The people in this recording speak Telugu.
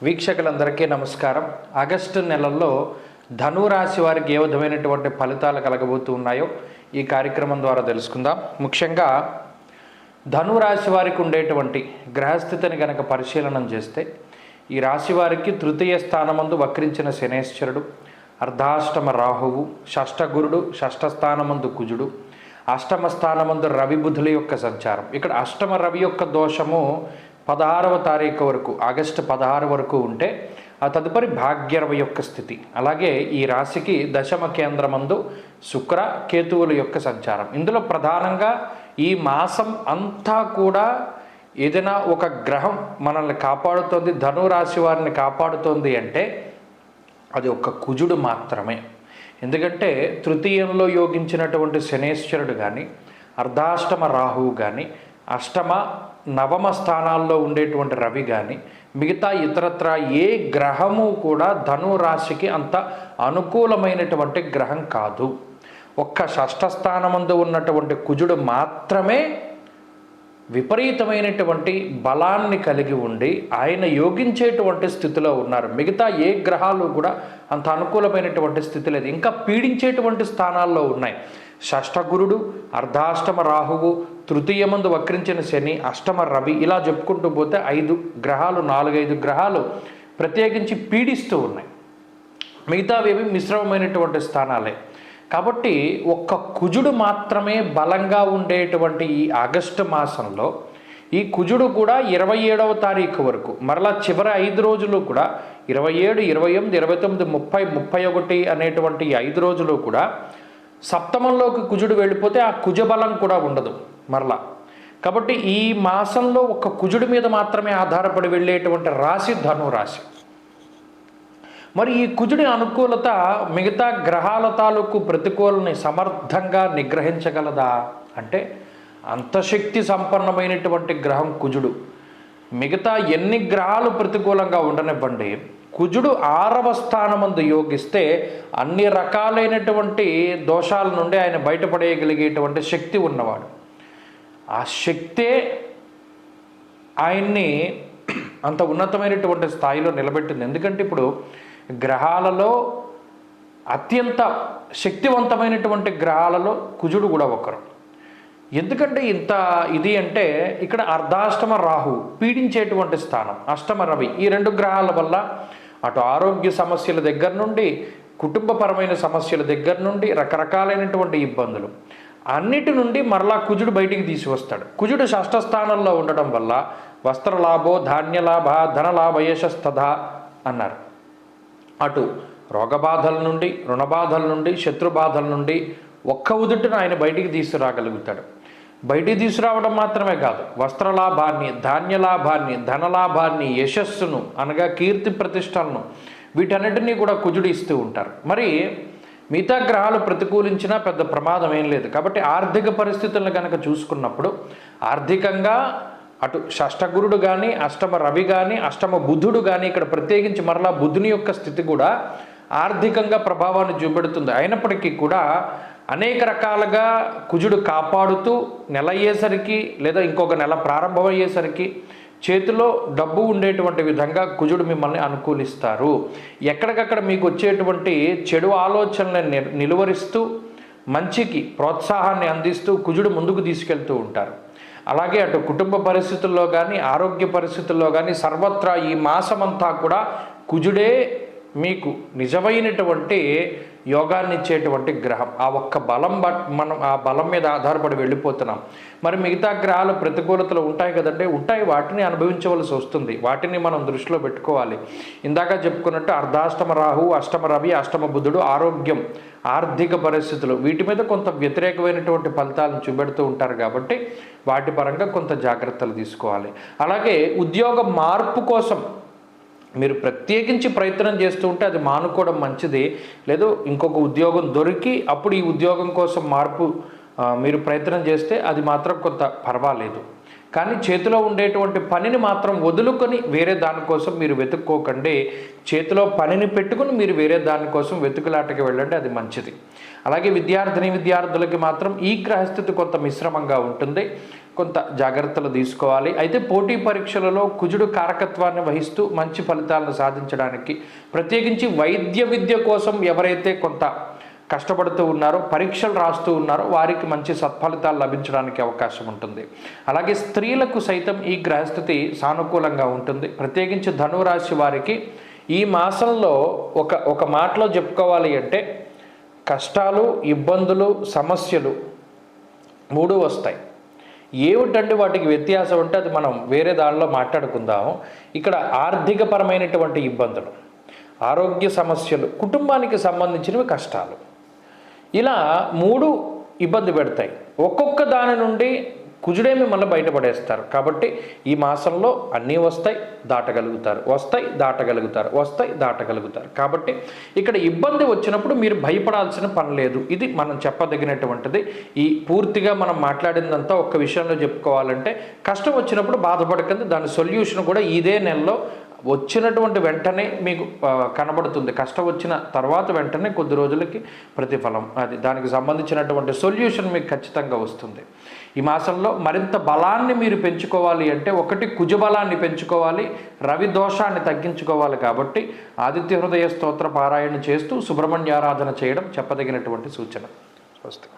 వీక్షకులందరికీ నమస్కారం. ఆగస్టు నెలల్లో ధనురాశి వారికి ఏ విధమైనటువంటి ఫలితాలు కలగబోతూ ఉన్నాయో ఈ కార్యక్రమం ద్వారా తెలుసుకుందాం. ముఖ్యంగా ధనురాశి వారికి ఉండేటువంటి గ్రహస్థితిని కనుక పరిశీలనం చేస్తే ఈ రాశి వారికి తృతీయ స్థానమందు వక్రించిన శనేశ్వరుడు, అర్ధాష్టమ రాహువు, షష్ఠ గురుడు, షష్ఠ స్థానమందు కుజుడు, అష్టమ స్థానమందు రవి బుధుల యొక్క సంచారం. ఇక్కడ అష్టమ రవి యొక్క దోషము 16వ తారీఖు వరకు, ఆగస్టు 16 వరకు ఉంటే ఆ తదుపరి భాగ్యరవి యొక్క స్థితి. అలాగే ఈ రాశికి దశమ కేంద్రమందు శుక్ర కేతువుల యొక్క సంచారం. ఇందులో ప్రధానంగా ఈ మాసం అంతా కూడా ఏదైనా ఒక గ్రహం మనల్ని కాపాడుతోంది, ధనురాశి వారిని కాపాడుతోంది అంటే అది ఒక కుజుడు మాత్రమే. ఎందుకంటే తృతీయంలో యోగించినటువంటి శనేశ్వరుడు కానీ, అర్ధాష్టమ రాహువు కానీ, అష్టమ నవమ స్థానాల్లో ఉండేటువంటి రవి కానీ, మిగతా ఇతరత్ర ఏ గ్రహము కూడా ధనురాశికి అంత అనుకూలమైనటువంటి గ్రహం కాదు. ఒక్క షష్ఠ స్థానమందు ఉన్నటువంటి కుజుడు మాత్రమే విపరీతమైనటువంటి బలాన్ని కలిగి ఉండి ఆయన యోగించేటువంటి స్థితిలో ఉన్నారు. మిగతా ఏ గ్రహాలు కూడా అంత అనుకూలమైనటువంటి స్థితి లేదు, ఇంకా పీడించేటువంటి స్థానాల్లో ఉన్నాయి. షష్ఠ గురుడు, అర్ధాష్టమ రాహువు, తృతీయమందు వక్రించిన శని, అష్టమ రవి, ఇలా చెప్పుకుంటూ పోతే 4-5 గ్రహాలు ప్రత్యేకించి పీడిస్తూ ఉన్నాయి. మిగతావేవి మిశ్రమమైనటువంటి స్థానాలే. కాబట్టి ఒక్క కుజుడు మాత్రమే బలంగా ఉండేటువంటి ఈ ఆగస్టు మాసంలో ఈ కుజుడు కూడా 27వ తారీఖు వరకు, మరలా చివరి 5 రోజులు కూడా 27, 28, 29, 30, 31 అనేటువంటి ఈ 5 రోజులు కూడా సప్తమంలోకి కుజుడు వెళ్ళిపోతే ఆ కుజబలం కూడా ఉండదు మరలా. కాబట్టి ఈ మాసంలో ఒక కుజుడి మీద మాత్రమే ఆధారపడి వెళ్ళేటువంటి రాశి ధనురాశి. మరి ఈ కుజుడి అనుకూలత మిగతా గ్రహాల తాలూకు ప్రతికూలని సమర్థంగా నిగ్రహించగలదా అంటే అంత శక్తి సంపన్నమైనటువంటి గ్రహం కుజుడు. మిగతా ఎన్ని గ్రహాలు ప్రతికూలంగా ఉండనివ్వండి, కుజుడు 6వ స్థానమందు యోగిస్తే అన్ని రకాలైనటువంటి దోషాల నుండి ఆయన బయటపడేయగలిగేటువంటి శక్తి ఉన్నవాడు. ఆ శక్తే ఆయన్ని అంత ఉన్నతమైనటువంటి స్థాయిలో నిలబెట్టింది. ఎందుకంటే ఇప్పుడు గ్రహాలలో అత్యంత శక్తివంతమైనటువంటి గ్రహాలలో కుజుడు కూడా ఒకరు. ఎందుకంటే ఇంత ఇది అంటే ఇక్కడ అర్ధాష్టమ రాహు పీడించేటువంటి స్థానం, అష్టమ రవి, ఈ 2 గ్రహాల వల్ల అటు ఆరోగ్య సమస్యల దగ్గర నుండి, కుటుంబపరమైన సమస్యల దగ్గర నుండి, రకరకాలైనటువంటి ఇబ్బందులు అన్నిటి నుండి మరలా కుజుడు బయటికి తీసుకొస్తాడు. కుజుడు షష్ఠ స్థానంలో ఉండడం వల్ల వస్త్రలాభో, ధాన్యలాభ, ధనలాభ, యశస్తథ అన్నారు. అటు రోగబాధల నుండి, రుణబాధల నుండి, శత్రుబాధల నుండి ఒక్క ఉదుటిన ఆయన బయటికి తీసుకురాగలుగుతాడు. బయటికి తీసుకురావడం మాత్రమే కాదు, వస్త్రలాభాన్ని, ధాన్యలాభాన్ని, ధనలాభాన్ని, యశస్సును అనగా కీర్తి ప్రతిష్టలను, వీటన్నిటినీ కూడా కుజుడు ఇస్తూ ఉంటారు. మరి మిగతా గ్రహాలు ప్రతికూలించినా పెద్ద ప్రమాదం ఏం లేదు. కాబట్టి ఆర్థిక పరిస్థితులను కనుక చూసుకున్నప్పుడు ఆర్థికంగా అటు షష్ఠగురుడు కానీ, అష్టమ రవి కానీ, అష్టమ బుధుడు కానీ, ఇక్కడ ప్రత్యేకించి మరలా బుధుని యొక్క స్థితి కూడా ఆర్థికంగా ప్రభావాన్ని చూపెడుతుంది. అయినప్పటికీ కూడా అనేక రకాలుగా కుజుడు కాపాడుతూ నెల అయ్యేసరికి లేదా ఇంకొక నెల ప్రారంభమయ్యేసరికి చేతిలో డబ్బు ఉండేటువంటి విధంగా కుజుడు మిమ్మల్ని అనుకూలిస్తారు. ఎక్కడికక్కడ మీకు వచ్చేటువంటి చెడు ఆలోచనలను నిలువరిస్తూ మంచికి ప్రోత్సాహాన్ని అందిస్తూ కుజుడు ముందుకు తీసుకెళ్తూ ఉంటారు. అలాగే అటు కుటుంబ పరిస్థితుల్లో కానీ, ఆరోగ్య పరిస్థితుల్లో కానీ సర్వత్రా ఈ మాసమంతా కూడా కుజుడే మీకు నిజమైనటువంటి యోగాన్ని ఇచ్చేటువంటి గ్రహం. ఆ ఒక్క బలం మనం ఆ బలం మీద ఆధారపడి వెళ్ళిపోతున్నాం. మరి మిగతా గ్రహాలు ప్రతికూలతలు ఉంటాయి కదండి, ఉంటాయి, వాటిని అనుభవించవలసి వస్తుంది. వాటిని మనం దృష్టిలో పెట్టుకోవాలి. ఇందాక చెప్పుకున్నట్టు అర్ధాష్టమ రాహు, అష్టమ రవి, అష్టమ బుధుడు ఆరోగ్యం, ఆర్థిక పరిస్థితులు, వీటి మీద కొంత వ్యతిరేకమైనటువంటి ఫలితాలను చూపెడుతూ ఉంటారు. కాబట్టి వాటి పరంగా కొంత జాగ్రత్తలు తీసుకోవాలి. అలాగే ఉద్యోగ మార్పు కోసం మీరు ప్రత్యేకించి ప్రయత్నం చేస్తూ ఉంటే అది మానుకోవడం మంచిది. లేదు ఇంకొక ఉద్యోగం దొరికి అప్పుడు ఈ ఉద్యోగం కోసం మార్పు మీరు ప్రయత్నం చేస్తే అది మాత్రం కొంత పర్వాలేదు. కానీ చేతిలో ఉండేటువంటి పనిని మాత్రం వదులుకొని వేరే దానికోసం మీరు వెతుక్కోకండి. చేతిలో పనిని పెట్టుకుని మీరు వేరే దానికోసం వెతుకులాటకి వెళ్ళండి, అది మంచిది. అలాగే విద్యార్థిని విద్యార్థులకి మాత్రం ఈ గ్రహస్థితి కొంత మిశ్రమంగా ఉంటుంది. కొంత జాగ్రత్తలు తీసుకోవాలి. అయితే పోటీ పరీక్షలలో కుజుడు కారకత్వాన్ని వహిస్తూ మంచి ఫలితాలను సాధించడానికి, ప్రత్యేకించి వైద్య విద్య కోసం ఎవరైతే కొంత కష్టపడుతూ ఉన్నారో, పరీక్షలు రాస్తూ ఉన్నారో వారికి మంచి సత్ఫలితాలు లభించడానికి అవకాశం ఉంటుంది. అలాగే స్త్రీలకు సైతం ఈ గ్రహస్థితి సానుకూలంగా ఉంటుంది. ప్రత్యేకించి ధనురాశి వారికి ఈ మాసంలో ఒక మాటలో చెప్పుకోవాలి అంటే కష్టాలు, ఇబ్బందులు, సమస్యలు 3 వస్తాయి. ఏమిటంటే వాటికి వ్యత్యాసం అంటే అది మనం వేరే దానిలో మాట్లాడుకుందాం. ఇక్కడ ఆర్థికపరమైనటువంటి ఇబ్బందులు, ఆరోగ్య సమస్యలు, కుటుంబానికి సంబంధించినవి కష్టాలు, ఇలా 3 ఇబ్బంది పెడతాయి. ఒక్కొక్క దాని నుండి కుజుడే మిమ్మల్ని బయటపడేస్తారు. కాబట్టి ఈ మాసంలో అన్నీ వస్తాయి, దాటగలుగుతారు, వస్తాయి, దాటగలుగుతారు, వస్తాయి, దాటగలుగుతారు. కాబట్టి ఇక్కడ ఇబ్బంది వచ్చినప్పుడు మీరు భయపడాల్సిన పని లేదు. ఇది మనం చెప్పదగినటువంటిది. ఈ పూర్తిగా మనం మాట్లాడిందంతా ఒక్క విషయంలో చెప్పుకోవాలంటే, కష్టం వచ్చినప్పుడు బాధపడకండి, దాని సొల్యూషన్ కూడా ఇదే నెలలో వచ్చినటువంటి వెంటనే మీకు కనబడుతుంది. కష్టం వచ్చిన తర్వాత వెంటనే కొద్ది రోజులకి ప్రతిఫలం, అది దానికి సంబంధించినటువంటి సొల్యూషన్ మీకు ఖచ్చితంగా వస్తుంది. ఈ మాసంలో మరింత బలాన్ని మీరు పెంచుకోవాలి అంటే, ఒకటి కుజబలాన్ని పెంచుకోవాలి, రవి దోషాన్ని తగ్గించుకోవాలి. కాబట్టి ఆదిత్య హృదయ స్తోత్ర పారాయణ చేస్తూ సుబ్రహ్మణ్యారాధన చేయడం చెప్పదగినటువంటి సూచన. స్వస్తి.